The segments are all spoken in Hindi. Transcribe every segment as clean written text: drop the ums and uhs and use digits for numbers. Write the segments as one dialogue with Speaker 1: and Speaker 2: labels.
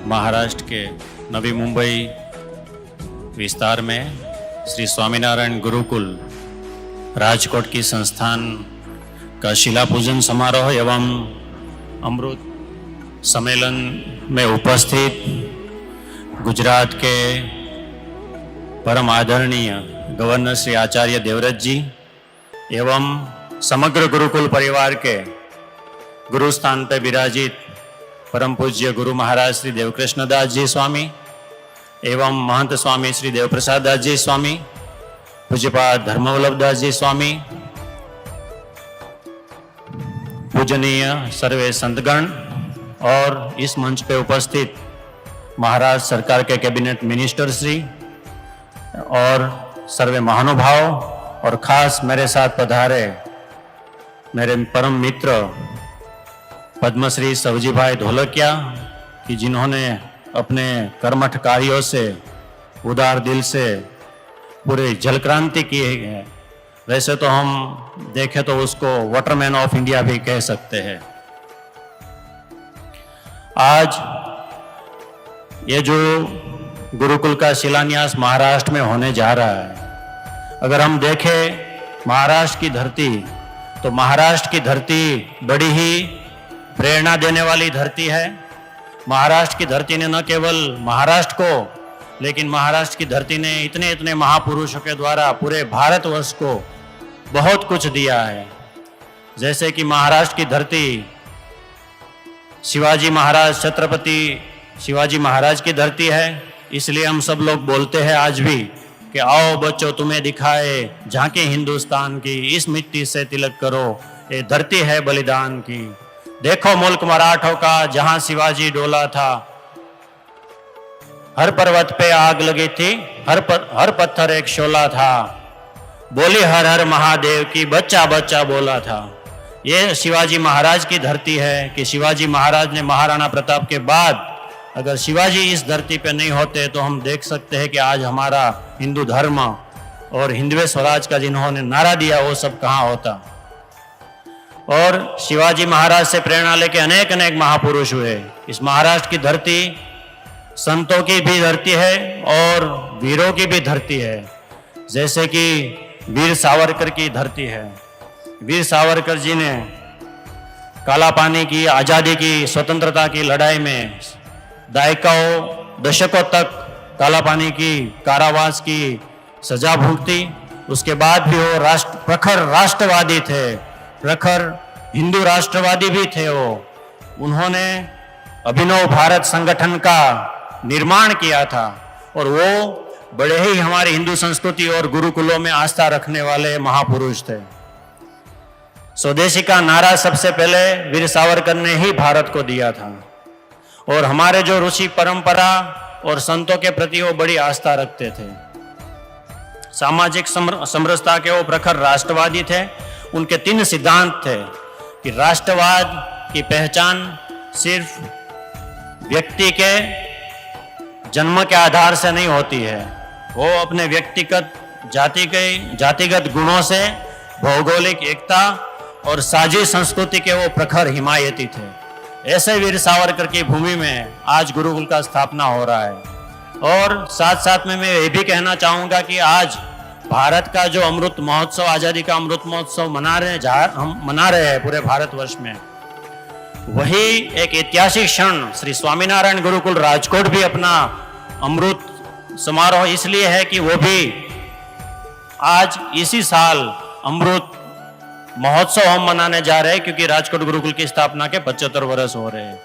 Speaker 1: महाराष्ट्र के नवी मुंबई विस्तार में श्री स्वामीनारायण गुरुकुल राजकोट की संस्थान का शिला पूजन समारोह एवं अमृत सम्मेलन में उपस्थित गुजरात के परम आदरणीय गवर्नर श्री आचार्य देवव्रत जी एवं समग्र गुरुकुल परिवार के गुरु स्थान पर विराजित परम पूज्य गुरु महाराज श्री देवकृष्ण दास जी स्वामी एवं महंत स्वामी श्री देवप्रसाद दास जी स्वामी, पूज्यपाद धर्मवल्लभ दास जी स्वामी, पूजनीय सर्वे संतगण और इस मंच पे उपस्थित महाराष्ट्र सरकार के कैबिनेट मिनिस्टर श्री और सर्वे महानुभाव और खास मेरे साथ पधारे मेरे परम मित्र पद्मश्री सवजी भाई ढोलकिया कि जिन्होंने अपने कर्मठ कार्यों से उदार दिल से पूरे जल क्रांति की है। वैसे तो हम देखें तो उसको वाटरमैन ऑफ इंडिया भी कह सकते हैं। आज ये जो गुरुकुल का शिलान्यास महाराष्ट्र में होने जा रहा है, अगर हम देखें महाराष्ट्र की धरती तो महाराष्ट्र की धरती बड़ी ही प्रेरणा देने वाली धरती है। महाराष्ट्र की धरती ने न केवल महाराष्ट्र को लेकिन महाराष्ट्र की धरती ने इतने इतने महापुरुषों के द्वारा पूरे भारतवर्ष को बहुत कुछ दिया है। जैसे कि महाराष्ट्र की धरती शिवाजी महाराज, छत्रपति शिवाजी महाराज की धरती है। इसलिए हम सब लोग बोलते हैं आज भी कि आओ बच्चों तुम्हें दिखाए झांकी हिंदुस्तान की, इस मिट्टी से तिलक करो, ये धरती है बलिदान की। देखो मुल्क मराठों का जहां शिवाजी डोला था, हर पर्वत पे आग लगी थी, हर पत्थर एक शोला था, बोली हर हर महादेव की, बच्चा बच्चा बोला था। ये शिवाजी महाराज की धरती है कि शिवाजी महाराज ने महाराणा प्रताप के बाद अगर शिवाजी इस धरती पे नहीं होते तो हम देख सकते हैं कि आज हमारा हिंदू धर्म और हिंदवी स्वराज का जिन्होंने नारा दिया वो सब कहाँ होता। और शिवाजी महाराज से प्रेरणा लेके अनेक अनेक महापुरुष हुए। इस महाराष्ट्र की धरती संतों की भी धरती है और वीरों की भी धरती है। जैसे कि वीर सावरकर की धरती है। वीर सावरकर जी ने काला पानी की आज़ादी की स्वतंत्रता की लड़ाई में दशकों तक काला पानी की कारावास की सजा भुगती। उसके बाद भी वो प्रखर राष्ट्रवादी थे, प्रखर हिंदू राष्ट्रवादी भी थे। वो उन्होंने अभिनव भारत संगठन का निर्माण किया था और वो बड़े ही हमारी हिंदू संस्कृति और गुरुकुलों में आस्था रखने वाले महापुरुष थे। स्वदेशी का नारा सबसे पहले वीर सावरकर ने ही भारत को दिया था और हमारे जो ऋषि परंपरा और संतों के प्रति वो बड़ी आस्था रखते थे। सामाजिक समरसता के वो प्रखर राष्ट्रवादी थे। उनके 3 सिद्धांत थे कि राष्ट्रवाद की पहचान सिर्फ व्यक्ति के जन्म के आधार से नहीं होती है, वो अपने व्यक्तिगत जातिगत गुणों से, भौगोलिक एकता और साझी संस्कृति के वो प्रखर हिमायती थे। ऐसे वीर सावरकर की भूमि में आज गुरुकुल का स्थापना हो रहा है। और साथ साथ में मैं ये भी कहना चाहूँगा कि आज भारत का जो अमृत महोत्सव, आज़ादी का अमृत महोत्सव हम मना रहे हैं पूरे भारतवर्ष में, वही एक ऐतिहासिक क्षण श्री स्वामीनारायण गुरुकुल राजकोट भी अपना अमृत समारोह इसलिए है कि वो भी आज इसी साल अमृत महोत्सव हम मनाने जा रहे हैं क्योंकि राजकोट गुरुकुल की स्थापना के 75 वर्ष हो रहे हैं।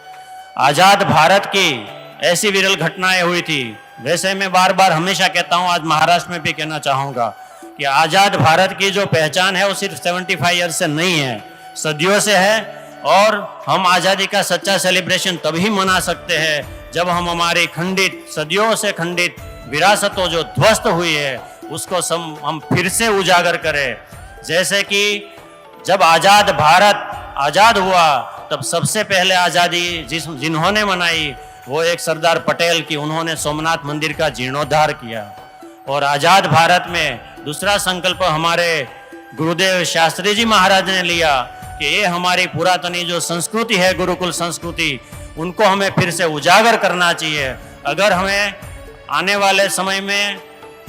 Speaker 1: आजाद भारत की ऐसी विरल घटनाएं हुई थी। वैसे मैं बार बार हमेशा कहता हूं, आज महाराष्ट्र में भी कहना चाहूंगा कि आजाद भारत की जो पहचान है वो सिर्फ 75 ईयर्स से नहीं है, सदियों से है। और हम आज़ादी का सच्चा सेलिब्रेशन तभी मना सकते हैं जब हम हमारी खंडित, सदियों से खंडित विरासतों जो ध्वस्त हुई है उसको हम फिर से उजागर करें। जैसे कि जब आज़ाद भारत आज़ाद हुआ तब सबसे पहले आज़ादी जिन्होंने मनाई वो एक सरदार पटेल की, उन्होंने सोमनाथ मंदिर का जीर्णोद्धार किया। और आज़ाद भारत में दूसरा संकल्प हमारे गुरुदेव शास्त्री जी महाराज ने लिया कि ये हमारी पुरातनी जो संस्कृति है, गुरुकुल संस्कृति, उनको हमें फिर से उजागर करना चाहिए। अगर हमें आने वाले समय में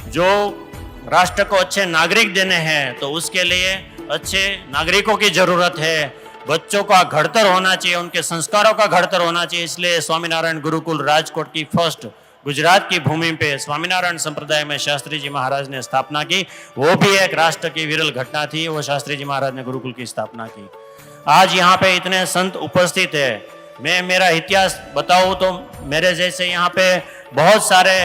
Speaker 1: जो राष्ट्र को अच्छे नागरिक देने हैं तो उसके लिए अच्छे नागरिकों की जरूरत है। बच्चों का घड़तर होना चाहिए, उनके संस्कारों का घड़तर होना चाहिए। इसलिए स्वामीनारायण गुरुकुल राजकोट की फर्स्ट गुजरात की भूमि पे स्वामीनारायण संप्रदाय में शास्त्री जी महाराज ने स्थापना की। वो भी एक राष्ट्र की विरल घटना थी, वो शास्त्री जी महाराज ने गुरुकुल की स्थापना की। आज यहाँ पे इतने संत उपस्थित है। मैं मेरा इतिहास बताऊं तो मेरे जैसे यहाँ पे बहुत सारे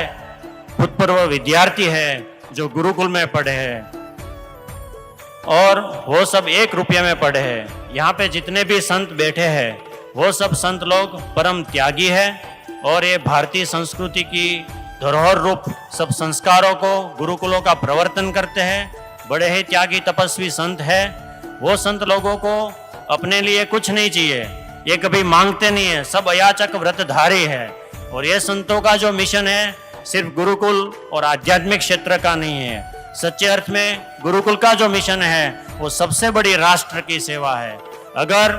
Speaker 1: भूतपूर्व विद्यार्थी हैं जो गुरुकुल में पढ़े हैं और वो सब 1 रुपये में पढ़े हैं। यहाँ पे जितने भी संत बैठे हैं वो सब संत लोग परम त्यागी हैं और ये भारतीय संस्कृति की धरोहर रूप सब संस्कारों को गुरुकुलों का प्रवर्तन करते हैं। बड़े ही त्यागी तपस्वी संत है। वो संत लोगों को अपने लिए कुछ नहीं चाहिए, ये कभी मांगते नहीं है, सब अयाचक व्रतधारी है। और ये संतों का जो मिशन है सिर्फ गुरुकुल और आध्यात्मिक क्षेत्र का नहीं है। सच्चे अर्थ में गुरुकुल का जो मिशन है वो सबसे बड़ी राष्ट्र की सेवा है। अगर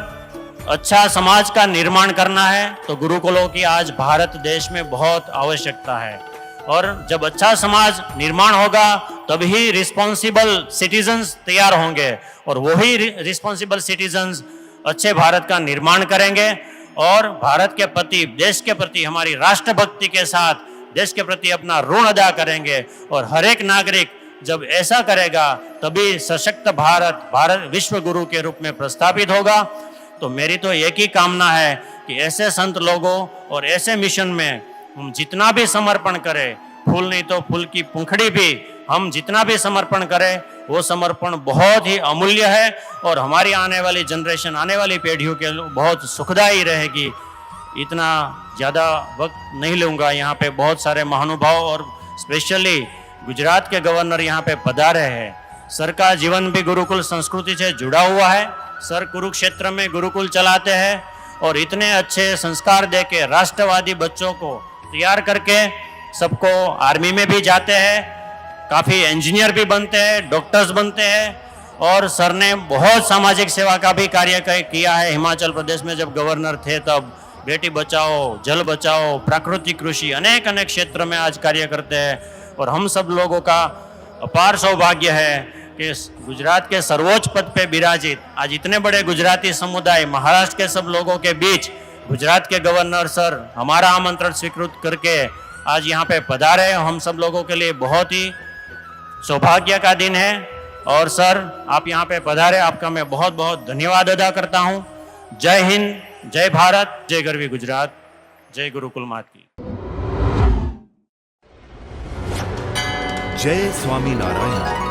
Speaker 1: अच्छा समाज का निर्माण करना है तो गुरुकुलों की आज भारत देश में बहुत आवश्यकता है। और जब अच्छा समाज निर्माण होगा तभी रिस्पॉन्सिबल सिटीजन्स तैयार होंगे और वही रिस्पॉन्सिबल सिटीजन्स अच्छे भारत का निर्माण करेंगे और भारत के प्रति, देश के प्रति हमारी राष्ट्रभक्ति के साथ देश के प्रति अपना ऋण अदा करेंगे। और हर एक नागरिक जब ऐसा करेगा तभी सशक्त भारत विश्व गुरु के रूप में प्रस्थापित होगा। तो मेरी तो एक ही कामना है कि ऐसे संत लोगों और ऐसे मिशन में हम जितना भी समर्पण करें, फूल नहीं तो फूल की पंखड़ी भी हम जितना भी समर्पण करें वो समर्पण बहुत ही अमूल्य है और हमारी आने वाली जनरेशन, आने वाली पीढ़ियों के लिए बहुत सुखदायी रहेगी। इतना ज़्यादा वक्त नहीं लूँगा। यहाँ पे बहुत सारे महानुभाव और स्पेशली गुजरात के गवर्नर यहाँ पे पधारे हैं। सर का जीवन भी गुरुकुल संस्कृति से जुड़ा हुआ है। सर कुरुक्षेत्र में गुरुकुल चलाते हैं और इतने अच्छे संस्कार दे के राष्ट्रवादी बच्चों को तैयार करके सबको आर्मी में भी जाते हैं, काफ़ी इंजीनियर भी बनते हैं, डॉक्टर्स बनते हैं। और सर ने बहुत सामाजिक सेवा का भी कार्य किया है। हिमाचल प्रदेश में जब गवर्नर थे तब बेटी बचाओ, जल बचाओ, प्राकृतिक कृषि अनेक क्षेत्र में आज कार्य करते हैं। और हम सब लोगों का अपार सौभाग्य है कि गुजरात के सर्वोच्च पद पे विराजित आज इतने बड़े गुजराती समुदाय महाराष्ट्र के सब लोगों के बीच गुजरात के गवर्नर सर हमारा आमंत्रण स्वीकृत करके आज यहाँ पे पधारे। हम सब लोगों के लिए बहुत ही सौभाग्य का दिन है। और सर आप यहाँ पे पधारे, आपका मैं बहुत बहुत धन्यवाद अदा करता हूँ। जय हिंद, जय भारत, जय गरवी गुजरात, जय गुरुकुल मात की।
Speaker 2: जय स्वामीनारायण।